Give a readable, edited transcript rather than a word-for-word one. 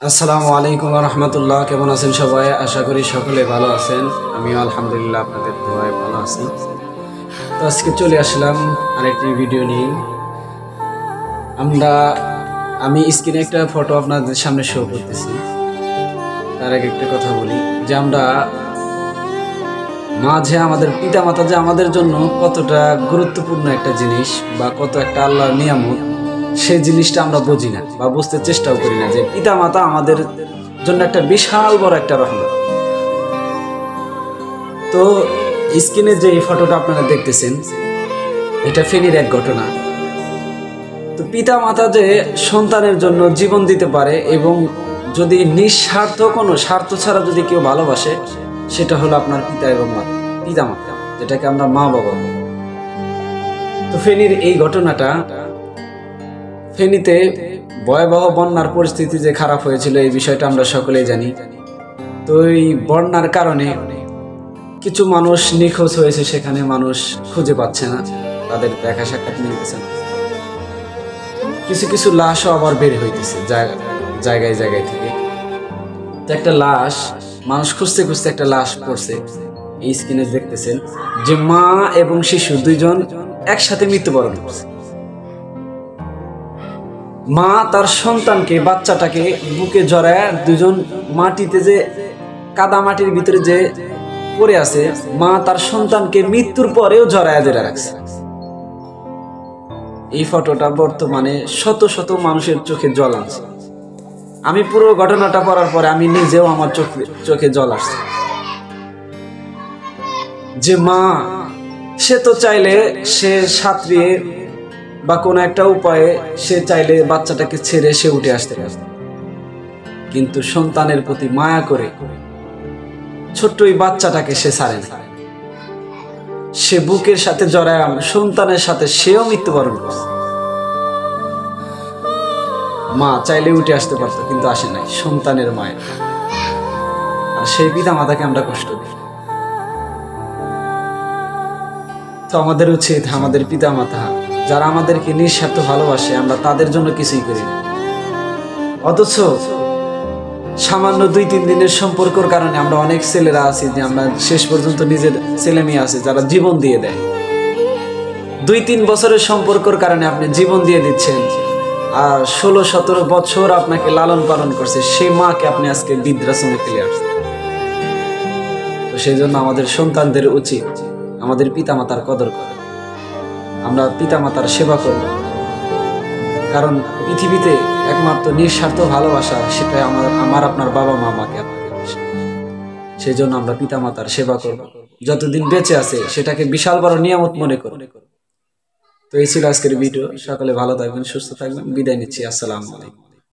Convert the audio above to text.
আসসালামু আলাইকুম ওয়া রাহমাতুল্লাহ। কেমন আছেন সবাই? আশা করি সকলে ভালো আছেন। আমিও আলহামদুলিল্লাহ আপনাদের দোয়ায় ভালো আছি। তো আজকে চলে আসলাম আরেকটি ভিডিও নিয়ে। আমরা আমি স্ক্রিনে একটা ফটো আপনাদের সামনে শো করতেছি। তার আগে একটা কথা বলি যে আমরা মাঝে আমাদের পিতামাতা যে আমাদের জন্য কতটা গুরুত্বপূর্ণ একটা জিনিস বা কত একটা আল্লাহর নিয়ামত, সেই জিনিসটা আমরা বুঝি না বা বুঝতে চেষ্টাও করি না যে পিতামাতা আমাদের জন্য একটা বিশাল বড় একটা রহমত। তো স্ক্রিনে যে এই ফটোটা আপনারা দেখতেছেন, এটা ফেনীর এক ঘটনা। তো পিতা মাতা যে সন্তানের জন্য জীবন দিতে পারে এবং যদি নিঃস্বার্থ কোনো স্বার্থ ছাড়া যদি কেউ ভালোবাসে, সেটা হলো আপনার পিতা এবং মাতা, পিতা মাতা, যেটাকে আমরা মা বাবা বলি। তো ফেনীর এই ঘটনাটা, ফেনীতে ভয়াবহ বন্যার পরিস্থিতি যে খারাপ হয়েছিল এই বিষয়টা আমরা সকলেই জানি। তো এই বন্যার কারণে কিছু মানুষ নিখোঁজ হয়েছে, সেখানে মানুষ খুঁজে পাচ্ছে না, তাদের দেখা সাক্ষাৎ মিলতেছে না। কিছু কিছু লাশও আবার বের হইতেছে জায়গায় জায়গায় থেকে। তো একটা লাশ, মানুষ খুঁজতে খুঁজতে একটা লাশ পড়ছে। এই স্ক্রিনে দেখতেছেন যে মা এবং শিশু দুইজন একসাথে মৃত্যুবরণ করছে। মা তার সন্তানকে, বাচ্চাটাকে বুকে জড়ায়, দুজন মাটিতে যে কাদা মাটির ভিতরে যে পড়ে আছে, মা তার সন্তানকে মৃত্যুর পরেও জড়ায় ধরে রাখছে। এই ফটোটা বর্তমানে শত শত মানুষের চোখে জল আনছে। আমি পুরো ঘটনাটা পড়ার পরে আমি নিজেও আমার চোখে জল আসছে। যে মা, সে তো চাইলে সে সাঁতরিয়ে বা কোনো একটা উপায়ে সে চাইলে বাচ্চাটাকে ছেড়ে সে উঠে আসতে পারে, কিন্তু সন্তানের প্রতি মায়া করে ছোট্ট ওই বাচ্চাটাকে সে ছাড়ে না। সে বুকের সাথে জড়ায় সন্তানের সাথে সেও মৃত্যুবরণ করছে। মা চাইলে উঠে আসতে পারতো, কিন্তু আসে নাই, সন্তানের মায়ের। আর সেই পিতা মাতাকে আমরা কষ্ট দিই। তো আমাদের উচিত আমাদের পিতা মাতা যারা আমাদেরকে নিঃস্বার্থ ভালোবাসে, আমরা তাদের জন্য কিছুই করি না, অথচ সামান্য 2-3 দিনের সম্পর্কের কারণে আমরা অনেক ছেলেরা আছি যে আমরা শেষ পর্যন্ত নিজের ছেলে মেয়ে আছে যারা জীবন দিয়ে দেয়। 2-3 বছরের সম্পর্কের কারণে আপনি জীবন দিয়ে দিচ্ছেন, আর 16-17 বছর আপনাকে লালন পালন করছে, সেই মাকে আপনি আজকে বৃদ্ধাশ্রমে ফেলে আসছেন। তো সেই জন্য আমাদের সন্তানদের উচিত আমাদের পিতামাতার কদর করা, আমরা পিতামাতার সেবা করব, কারণ পৃথিবীতে একমাত্র নিঃস্বার্থ ভালোবাসা সেটা আমার আপনার বাবা মা আমাকে আপনাকে। সেই জন্য আমরা পিতামাতার সেবা করব, যতদিন বেঁচে আছে সেটাকে বিশাল বড় নিয়ামত মনে করব। তো এই ছিল আজকের ভিডিও। সকলে ভালো থাকবেন, সুস্থ থাকবেন, বিদায় নিচ্ছি। আসসালামু আলাইকুম।